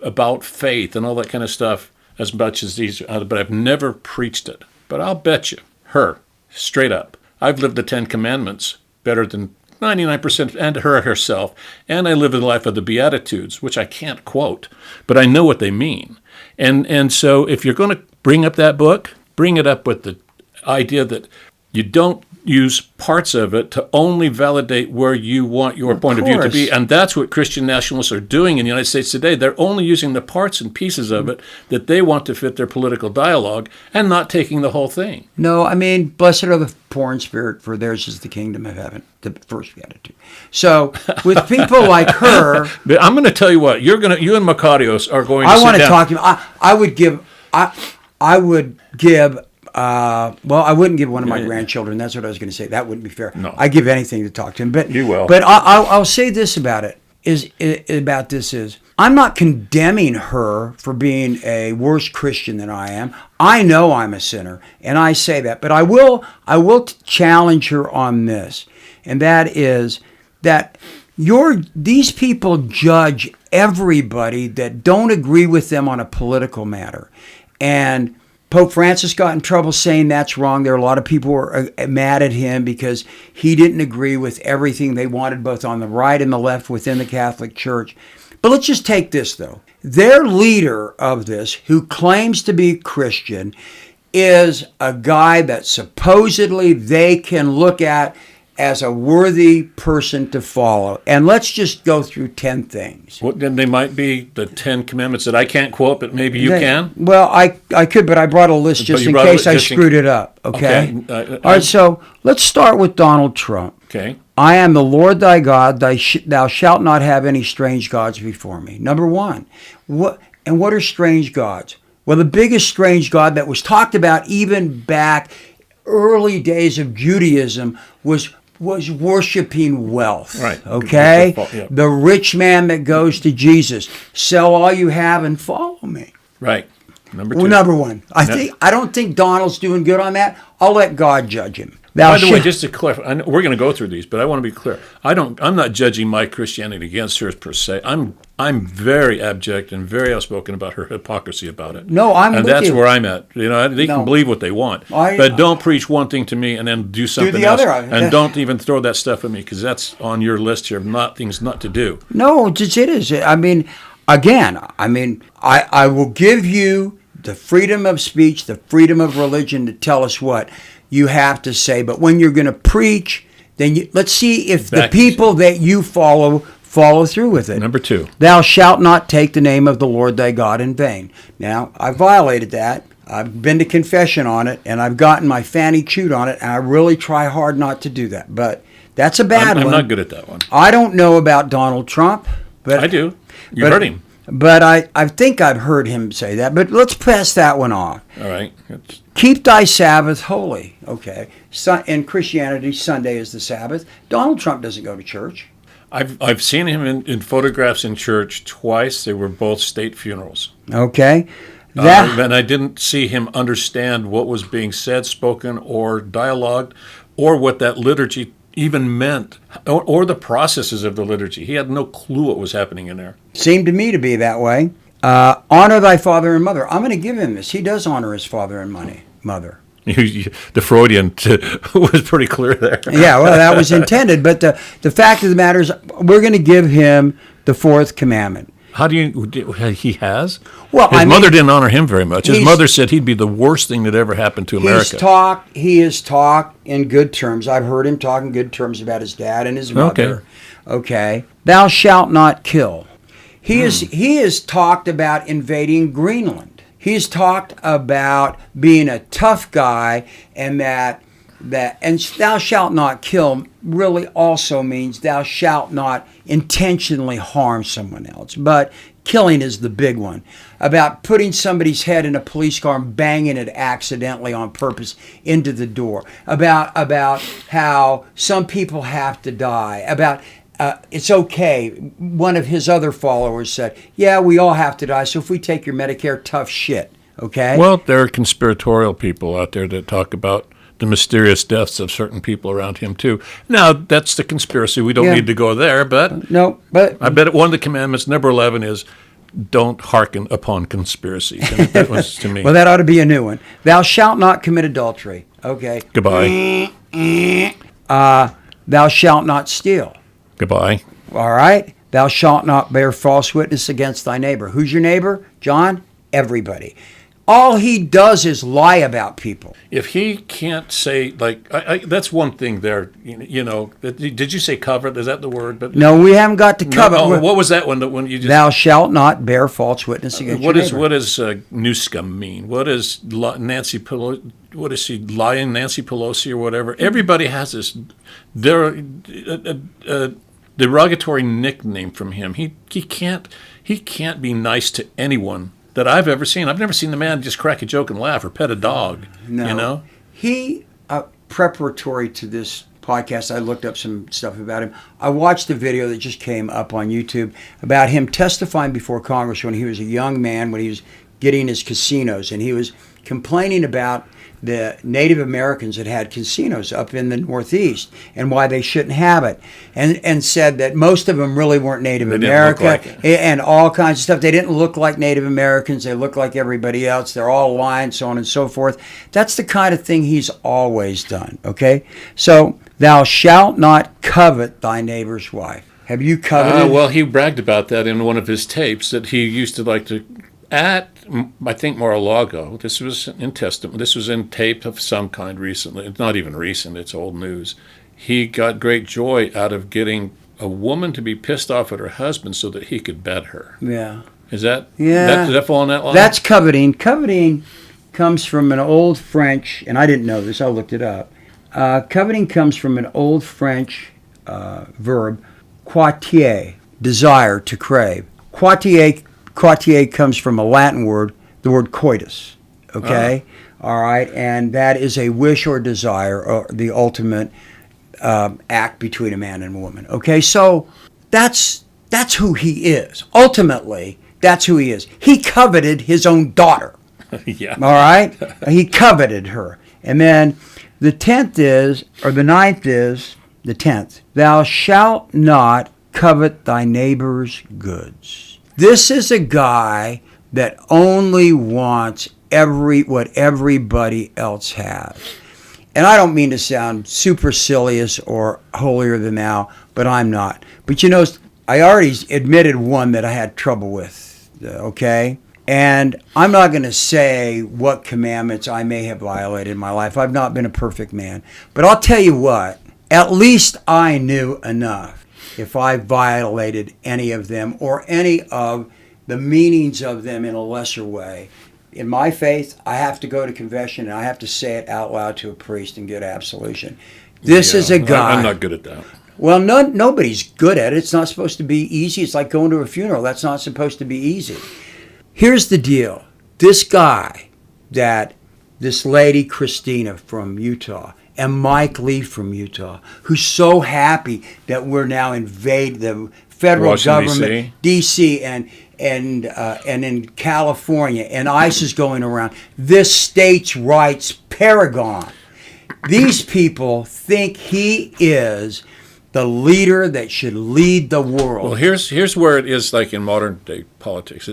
about faith and all that kind of stuff as much as these, but I've never preached it. But I'll bet you, her, straight up, I've lived the 10 Commandments better than 99%, and her herself, and I live the life of the Beatitudes, which I can't quote, but I know what they mean. And so if you're going to bring up that book, bring it up with the idea that you don't use parts of it to only validate where you want your point of view to be. And that's what Christian nationalists are doing in the United States today. They're only using the parts and pieces of it that they want to fit their political dialogue and not taking the whole thing. No, I mean, blessed are the poor in spirit, for theirs is the kingdom of heaven. The first beatitude. So with people like her, but I'm going to tell you what, you and Macarios are going to I want sit to down. talk to him. I would give. Well, I wouldn't give one of my grandchildren. That's what I was going to say. That wouldn't be fair. No. I give anything to talk to him. But you will. But I'll say this about it. I'm not condemning her for being a worse Christian than I am. I know I'm a sinner, and I say that. But I will challenge her on this, and that is that these people judge everybody that don't agree with them on a political matter, and Pope Francis got in trouble saying that's wrong. There are a lot of people who are mad at him because he didn't agree with everything they wanted, both on the right and the left within the Catholic Church. But let's just take this, though. Their leader of this, who claims to be Christian, is a guy that supposedly they can look at as a worthy person to follow. And let's just go through 10 things. Well, then they might be the 10 commandments that I can't quote, but maybe you can? Well, I could, but I brought a list just in case I screwed it up. Okay? All right, so let's start with Donald Trump. Okay. I am the Lord thy God, thou shalt not have any strange gods before me. Number one. What are strange gods? Well, the biggest strange god that was talked about even back early days of Judaism was worshiping wealth. Right. Okay? Yeah. The rich man that goes to Jesus, sell all you have and follow me. Right. Number two. Well, number one. I don't think Donald's doing good on that. I'll let God judge him. By the way, just to clarify, I know we're going to go through these, but I want to be clear. I'm not judging my Christianity against hers per se. I'm very abject and very outspoken about her hypocrisy about it. No, and that's where I'm at. They can believe what they want, but don't preach one thing to me and then do something else, and don't even throw that stuff at me because that's on your list here of things not to do. No, it is. I mean, I will give you the freedom of speech, the freedom of religion to tell us what you have to say. But when you're going to preach, then let's see if the people that you follow through with it. Number two. Thou shalt not take the name of the Lord thy God in vain. Now, I violated that. I've been to confession on it, and I've gotten my fanny chewed on it, and I really try hard not to do that. But that's a bad one. I'm not good at that one. I don't know about Donald Trump. But I do. You heard him. But I think I've heard him say that. But let's pass that one off. All right. Keep thy Sabbath holy. Okay. In Christianity, Sunday is the Sabbath. Donald Trump doesn't go to church. I've seen him in photographs in church twice. They were both state funerals. Okay. And I didn't see him understand what was being said, spoken, or dialogued, or what that liturgy even meant, or the processes of the liturgy. He had no clue what was happening in there. Seemed to me to be that way. Honor thy father and mother. I'm going to give him this. He does honor his father and mother. The Freudian was pretty clear there. Yeah, well, that was intended. But the fact of the matter is, we're going to give him the fourth commandment. How do you? He has. Well, his mother didn't honor him very much. His mother said he'd be the worst thing that ever happened to America. He has talked in good terms. I've heard him talk in good terms about his dad and his mother. Okay. Thou shalt not kill. He has talked about invading Greenland. He's talked about being a tough guy, and that thou shalt not kill really also means thou shalt not intentionally harm someone else. But killing is the big one. About putting somebody's head in a police car and banging it accidentally on purpose into the door. About how some people have to die. About it's okay. One of his other followers said, yeah, we all have to die, so if we take your Medicare, tough shit. Okay? Well, there are conspiratorial people out there that talk about the mysterious deaths of certain people around him, too. Now, that's the conspiracy. We don't need to go there, but no, but I bet one of the commandments, number 11, is don't hearken upon conspiracies. And that was to me. Well, that ought to be a new one. Thou shalt not commit adultery. Okay. Goodbye. Thou shalt not steal. Goodbye. All right? Thou shalt not bear false witness against thy neighbor. Who's your neighbor? John? Everybody. All he does is lie about people. If he can't say, like, that's one thing there, you know. Did you say covet? Is that the word? But no, we haven't got to covet. No, what was that one? When you just, thou shalt not bear false witness against your neighbor. What does Newscomb mean? What is Nancy Pelosi? What is she, lying Nancy Pelosi or whatever? Everybody has this derogatory nickname from him. He can't be nice to anyone that I've ever seen. I've never seen the man just crack a joke and laugh or pet a dog. No. You know? He, preparatory to this podcast, I looked up some stuff about him. I watched a video that just came up on YouTube about him testifying before Congress when he was a young man, when he was getting his casinos, and he was complaining about the Native Americans that had casinos up in the Northeast and why they shouldn't have it, and said that most of them really weren't Native American and all kinds of stuff. They didn't look like Native Americans. They looked like everybody else. They're all lying, so on and so forth. That's the kind of thing he's always done, okay? So, thou shalt not covet thy neighbor's wife. Have you coveted? Well, he bragged about that in one of his tapes that he used to like to, I think Mar-a-Lago, this was in Testament, this was in tape of some kind recently. It's not even recent, it's old news. He got great joy out of getting a woman to be pissed off at her husband so that he could bet her. Yeah. Is that, yeah. Does that fall on that line? That's coveting. Coveting comes from an old French, and I didn't know this, I looked it up. Coveting comes from an old French verb, coiter, desire, to crave. Coiter comes from a Latin word, the word coitus, okay? All right, and that is a wish or desire, or the ultimate act between a man and a woman, okay? So that's who he is. Ultimately, that's who he is. He coveted his own daughter, yeah. All right? He coveted her. And then the 10th is, or the 9th is, the 10th, thou shalt not covet thy neighbor's goods. This is a guy that only wants what everybody else has. And I don't mean to sound supercilious or holier than thou, but I'm not. But you know, I already admitted one that I had trouble with, okay? And I'm not going to say what commandments I may have violated in my life. I've not been a perfect man. But I'll tell you what, at least I knew enough if I violated any of them or any of the meanings of them in a lesser way. In my faith, I have to go to confession and I have to say it out loud to a priest and get absolution. This is a guy. I'm not good at that. Well, nobody's good at it. It's not supposed to be easy. It's like going to a funeral. That's not supposed to be easy. Here's the deal. This guy, this lady Christina from Utah, and Mike Lee from Utah, who's so happy that we're now invading the federal government, D.C. and in California, and ICE is going around. This states' rights paragon. These people think he is the leader that should lead the world. Well, here's where it is like in modern day politics.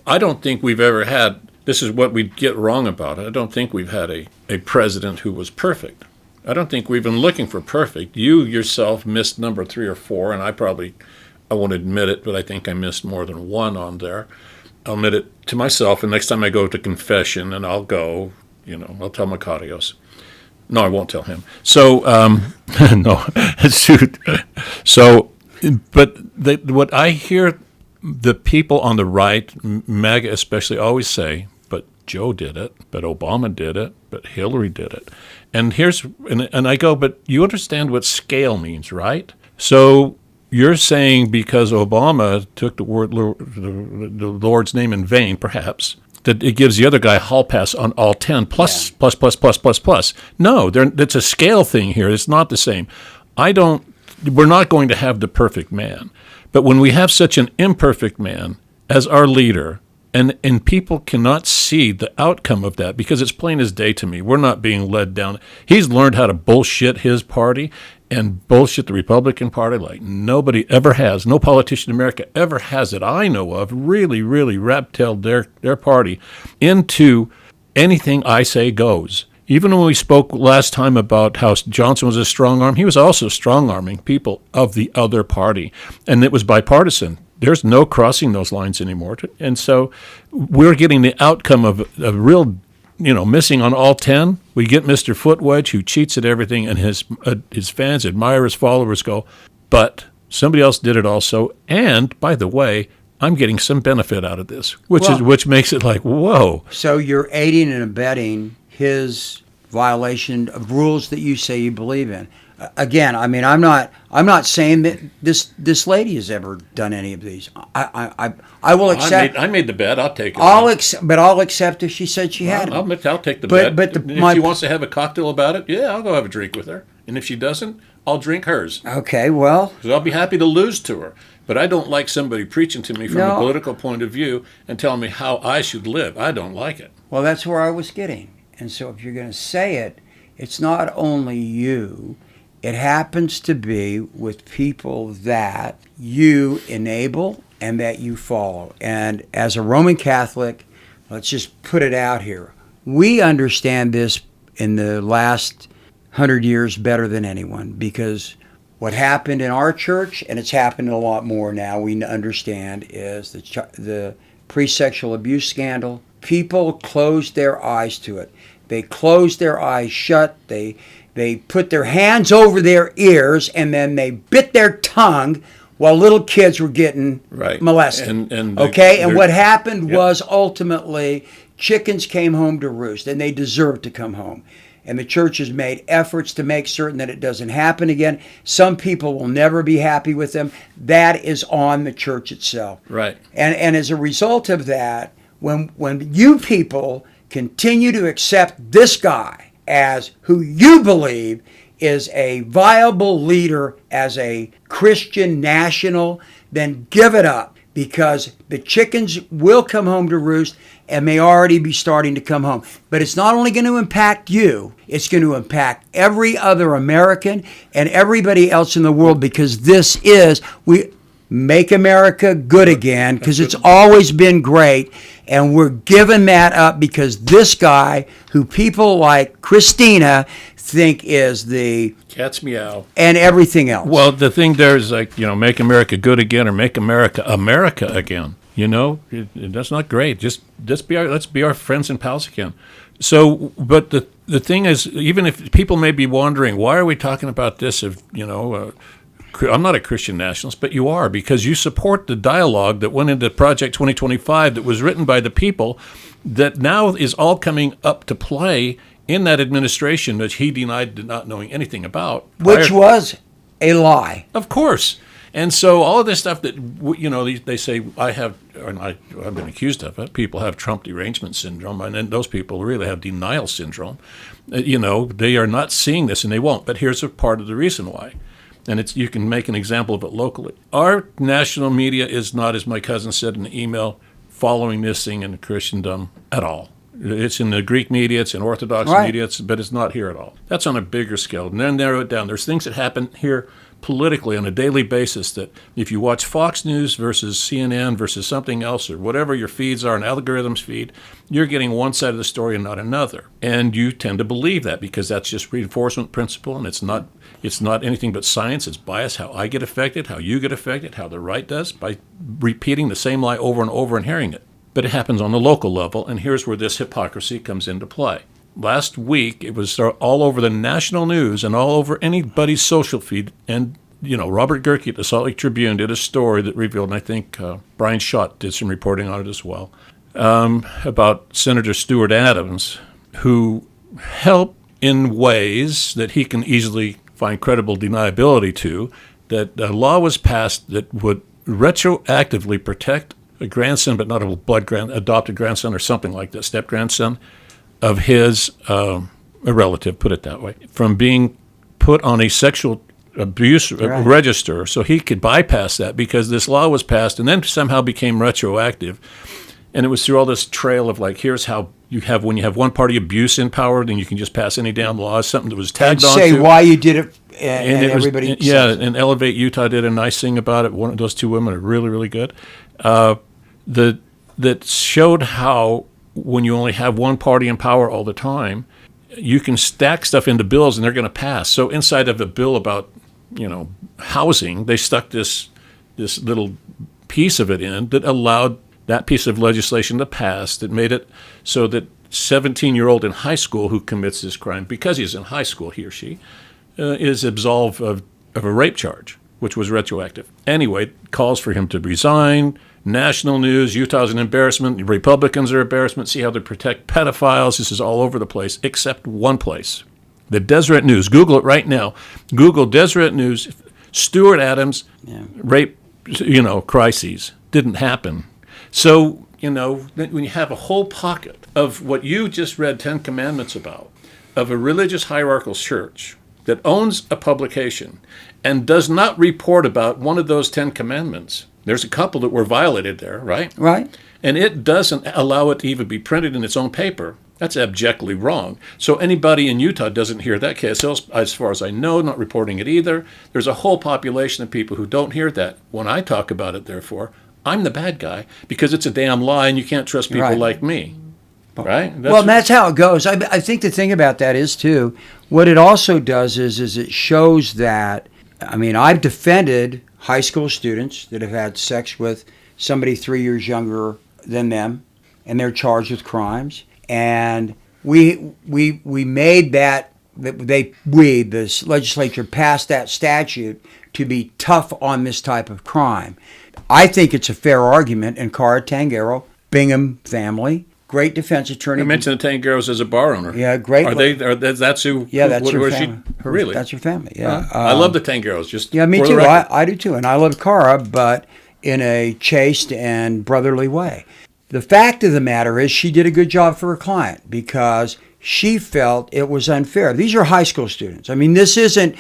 I don't think we've ever had, this is what we get wrong about it, I don't think we've had a president who was perfect. I don't think we've been looking for perfect. You yourself missed number 3 or 4, and I won't admit it, but I think I missed more than one on there. I'll admit it to myself, and next time I go to confession, and I'll go, I'll tell Macarios. No, I won't tell him. So, no. So, but what I hear the people on the right, MAGA especially, always say, but Joe did it, but Obama did it, but Hillary did it. And I go, but you understand what scale means, right? So you're saying because Obama took the Lord's name in vain, perhaps, that it gives the other guy a hall pass on all 10 plus. No, it's a scale thing here. It's not the same. We're not going to have the perfect man. But when we have such an imperfect man as our leader, and people cannot see the outcome of that because it's plain as day to me. We're not being led down. He's learned how to bullshit his party and bullshit the Republican Party like nobody ever has. No politician in America ever has it, I know of, really, really rat-tailed their party into anything I say goes. Even when we spoke last time about how Johnson was a strong arm, he was also strong-arming people of the other party. And it was bipartisan. There's no crossing those lines anymore. And so we're getting the outcome of a real, missing on all 10. We get Mr. Footwedge, who cheats at everything, and his fans, admirers, followers go, but somebody else did it also. And, by the way, I'm getting some benefit out of this, which makes it like, whoa. So you're aiding and abetting his violation of rules that you say you believe in. Again, I mean, I'm not saying that this lady has ever done any of these. I will accept. I made the bet. I'll take it. But I'll accept if she said she had it. I'll take the bet. But if she wants to have a cocktail about it, yeah, I'll go have a drink with her. And if she doesn't, I'll drink hers. Okay, well, because I'll be happy to lose to her. But I don't like somebody preaching to me from a political point of view and telling me how I should live. I don't like it. Well, that's where I was getting. And so if you're going to say it, it's not only you. It happens to be with people that you enable and that you follow. And as a Roman Catholic, let's just put it out here. We understand this in the last 100 years better than anyone, because what happened in our church, and it's happened a lot more now, we understand, is the pre-sexual abuse scandal. People closed their eyes to it. They closed their eyes shut. They put their hands over their ears, and then they bit their tongue while little kids were getting molested. And what happened was ultimately chickens came home to roost, and they deserved to come home. And the church has made efforts to make certain that it doesn't happen again. Some people will never be happy with them. That is on the church itself. Right. And as a result of that, when you people continue to accept this guy as who you believe is a viable leader as a Christian national, then give it up, because the chickens will come home to roost and may already be starting to come home. But it's not only going to impact you, it's going to impact every other American and everybody else in the world, because this is, we make America good again, because it's always been great. And we're giving that up because this guy, who people like Christina think is the cat's meow and everything else. Well, the thing there is like, make America good again, or make America again. That's not great. Let's be our friends and pals again. So, but the thing is, even if people may be wondering, why are we talking about this? I'm not a Christian nationalist, but you are, because you support the dialogue that went into Project 2025 that was written by the people that now is all coming up to play in that administration that he denied not knowing anything about. Which was a lie. Of course. And so all of this stuff that, they say I've been accused of it. People have Trump derangement syndrome, and then those people really have denial syndrome. They are not seeing this, and they won't. But here's a part of the reason why. And you can make an example of it locally. Our national media is not, as my cousin said in the email, following this thing in Christendom at all. It's in the Greek media, it's in Orthodox media, but it's not here at all. That's on a bigger scale. And then narrow it down. There's things that happen here politically on a daily basis that if you watch Fox News versus CNN versus something else, or whatever your feeds are, an algorithm's feed, you're getting one side of the story and not another. And you tend to believe that because that's just reinforcement principle, and it's not anything but science. It's bias, how I get affected, how you get affected, how the right does, by repeating the same lie over and over and hearing it. But it happens on the local level, and here's where this hypocrisy comes into play. Last week, it was all over the national news and all over anybody's social feed. And, Robert Gerke at the Salt Lake Tribune did a story that revealed, and I think Brian Schott did some reporting on it as well, about Senator Stuart Adams, who helped in ways that he can easily find credible deniability to, that a law was passed that would retroactively protect a grandson, but not a adopted grandson or something like that, step-grandson, of his, a relative, put it that way, from being put on a sexual abuse register. So he could bypass that because this law was passed and then somehow became retroactive. And it was through all this trail of like, here's how when you have one party abuse in power, then you can just pass any damn law, something that was tagged on. And say why you did it, and everybody was, yeah, and Elevate Utah did a nice thing about it. One of those two women are really, really good. That showed how when you only have one party in power all the time, you can stack stuff into bills and they're going to pass. So inside of a bill about, housing, they stuck this little piece of it in that allowed that piece of legislation to pass, that made it so that 17-year-old in high school who commits this crime, because he's in high school, he or she, is absolved of a rape charge, which was retroactive. Anyway, calls for him to resign. National news, Utah's an embarrassment. Republicans are embarrassment. See how they protect pedophiles. This is all over the place, except one place. The Deseret News. Google it right now. Google Deseret News. Stuart Adams, rape, crises. Didn't happen. So, when you have a whole pocket of what you just read 10 Commandments about, of a religious hierarchical church that owns a publication and does not report about one of those 10 Commandments, there's a couple that were violated there, right? Right. And it doesn't allow it to even be printed in its own paper. That's abjectly wrong. So anybody in Utah doesn't hear that KSL, as far as I know, not reporting it either. There's a whole population of people who don't hear that. When I talk about it, therefore, I'm the bad guy because it's a damn lie and you can't trust people like me. Right? That's how it goes. I think the thing about that is, too, what it also does is it shows that, I've defended high school students that have had sex with somebody 3 years younger than them, and they're charged with crimes. And we made the legislature passed that statute to be tough on this type of crime. I think it's a fair argument. And Cara Tangaro, Bingham family, great defense attorney. I mentioned the Tangaros as a bar owner. Yeah, great. That's who? Yeah, that's your family. Really? That's your family. Yeah. I love the Tangaros. Me too. I do too, and I love Cara, but in a chaste and brotherly way. The fact of the matter is she did a good job for her client because she felt it was unfair. These are high school students. This isn't,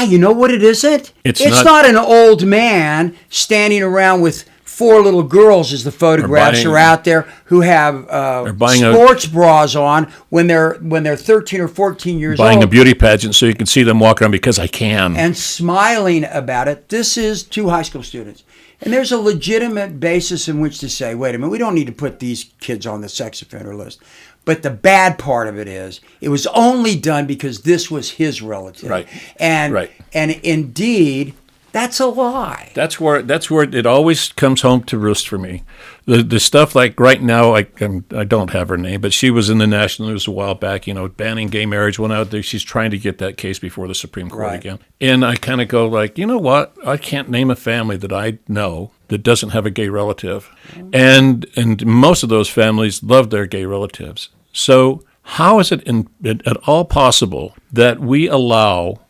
you know what it isn't? It's not an old man standing around with 4 little girls, as the photographs are out there, who have sports bras on when they're 13 or 14 years old. Buying a beauty pageant so you can see them walk around because I can. And smiling about it. This is 2 high school students. And there's a legitimate basis in which to say, wait a minute, we don't need to put these kids on the sex offender list. But the bad part of it is, it was only done because this was his relative. Right. And indeed, that's a lie. That's where it always comes home to roost for me. The stuff like right now, I don't have her name, but she was in the national news a while back, banning gay marriage. Went out there, she's trying to get that case before the Supreme Court again. And I kind of go like, you know what? I can't name a family that I know that doesn't have a gay relative. And most of those families love their gay relatives. So how is it at all possible that we allow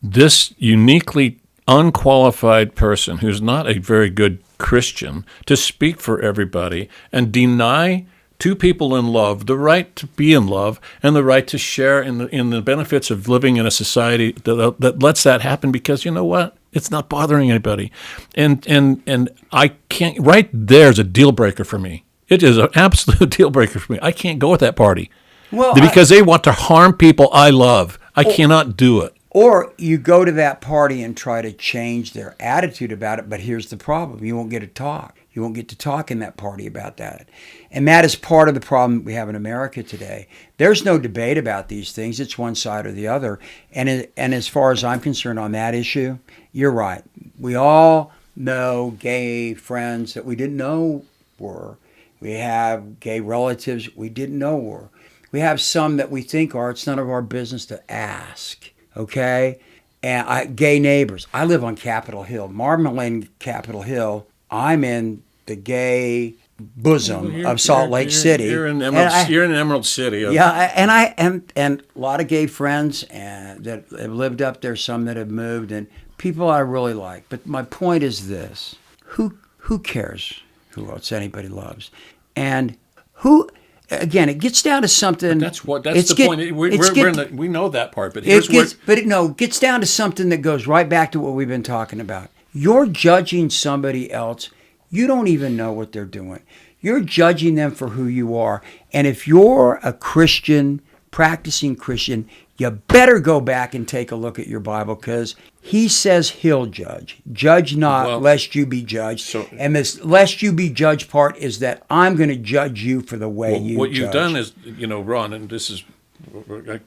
this uniquely unqualified person who's not a very good Christian to speak for everybody and deny 2 people in love the right to be in love and the right to share in the benefits of living in a society that lets that happen? Because you know what? It's not bothering anybody. And I can't, right there's a deal breaker for me. It is an absolute deal breaker for me. I can't go at that party. Because they want to harm people I love. I cannot do it. Or you go to that party and try to change their attitude about it, but here's the problem. You won't get to talk. You won't get to talk in that party about that. And that is part of the problem we have in America today. There's no debate about these things. It's one side or the other. And as far as I'm concerned on that issue, you're right. We all know gay friends that we didn't know were. We have gay relatives we didn't know were. We have some that we think are. It's none of our business to ask. Okay? And gay neighbors. I live on Capitol Hill, Marmalade, Capitol Hill. I'm in the gay bosom of Salt Lake City. You're in Emerald City. Yeah, and a lot of gay friends that have lived up there, some that have moved, and people I really like. But my point is this: who cares who else anybody loves, and who? Again, it gets down to something. That's the point. We know that part, but here's it gets down to something that goes right back to what we've been talking about. You're judging somebody else. You don't even know what they're doing. You're judging them for who you are. And if you're a Christian, practicing Christian, you better go back and take a look at your Bible, because he says he'll judge. Judge not, lest you be judged. And this lest you be judged part is that I'm going to judge you for the way you what judge. You've done is, Ron, and this is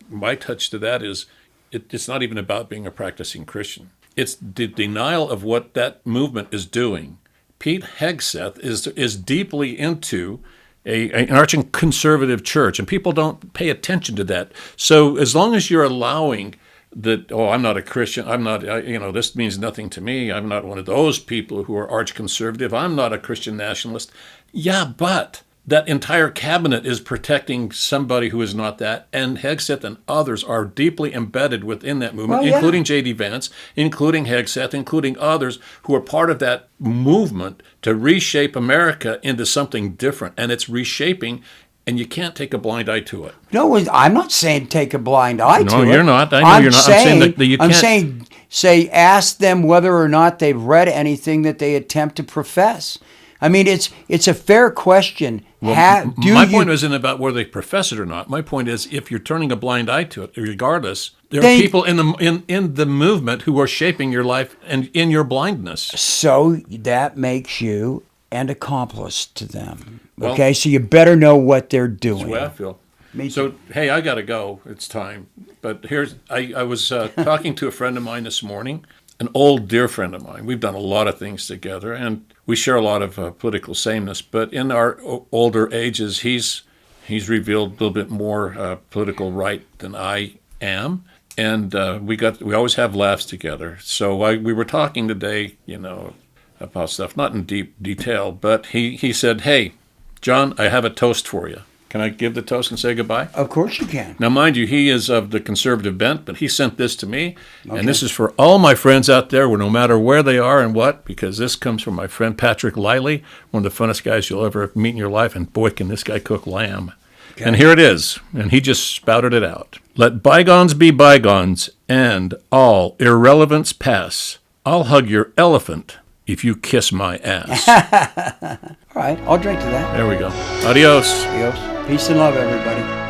my touch to that is, it's not even about being a practicing Christian. It's the denial of what that movement is doing. Pete Hegseth is deeply into an arching conservative church, and people don't pay attention to that. So as long as you're allowing that, I'm not a Christian, I'm not, this means nothing to me, I'm not one of those people who are arch conservative, I'm not a Christian nationalist. Yeah, but that entire cabinet is protecting somebody who is not that, and Hegseth and others are deeply embedded within that movement, including J.D. Vance, including Hegseth, including others who are part of that movement to reshape America into something different. And it's reshaping, and you can't take a blind eye to it. No, I'm not saying take a blind eye to it. No, you're not. I know you're not. I'm saying that you can't. I'm saying ask them whether or not they've read anything that they attempt to profess. I mean, it's a fair question. Well, my point isn't about whether they profess it or not. My point is, if you're turning a blind eye to it, regardless, there are people in the movement who are shaping your life and in your blindness. So that makes you an accomplice to them. Okay, so you better know what they're doing. That's the way I feel. So, hey, I got to go. It's time. But I was talking to a friend of mine this morning, an old dear friend of mine. We've done a lot of things together, and we share a lot of political sameness. But in our older ages, he's revealed a little bit more political right than I am, and we always have laughs together. So we were talking today, about stuff, not in deep detail, but he said, "Hey, John, I have a toast for you. Can I give the toast and say goodbye?" Of course you can. Now, mind you, he is of the conservative bent, but he sent this to me, and this is for all my friends out there, no matter where they are and what, because this comes from my friend Patrick Liley, one of the funnest guys you'll ever meet in your life, and boy, can this guy cook lamb. Okay. And here it is, and he just spouted it out. "Let bygones be bygones, and all irrelevance pass. I'll hug your elephant if you kiss my ass." All right, I'll drink to that. There we go. Adios. Adios. Peace and love, everybody.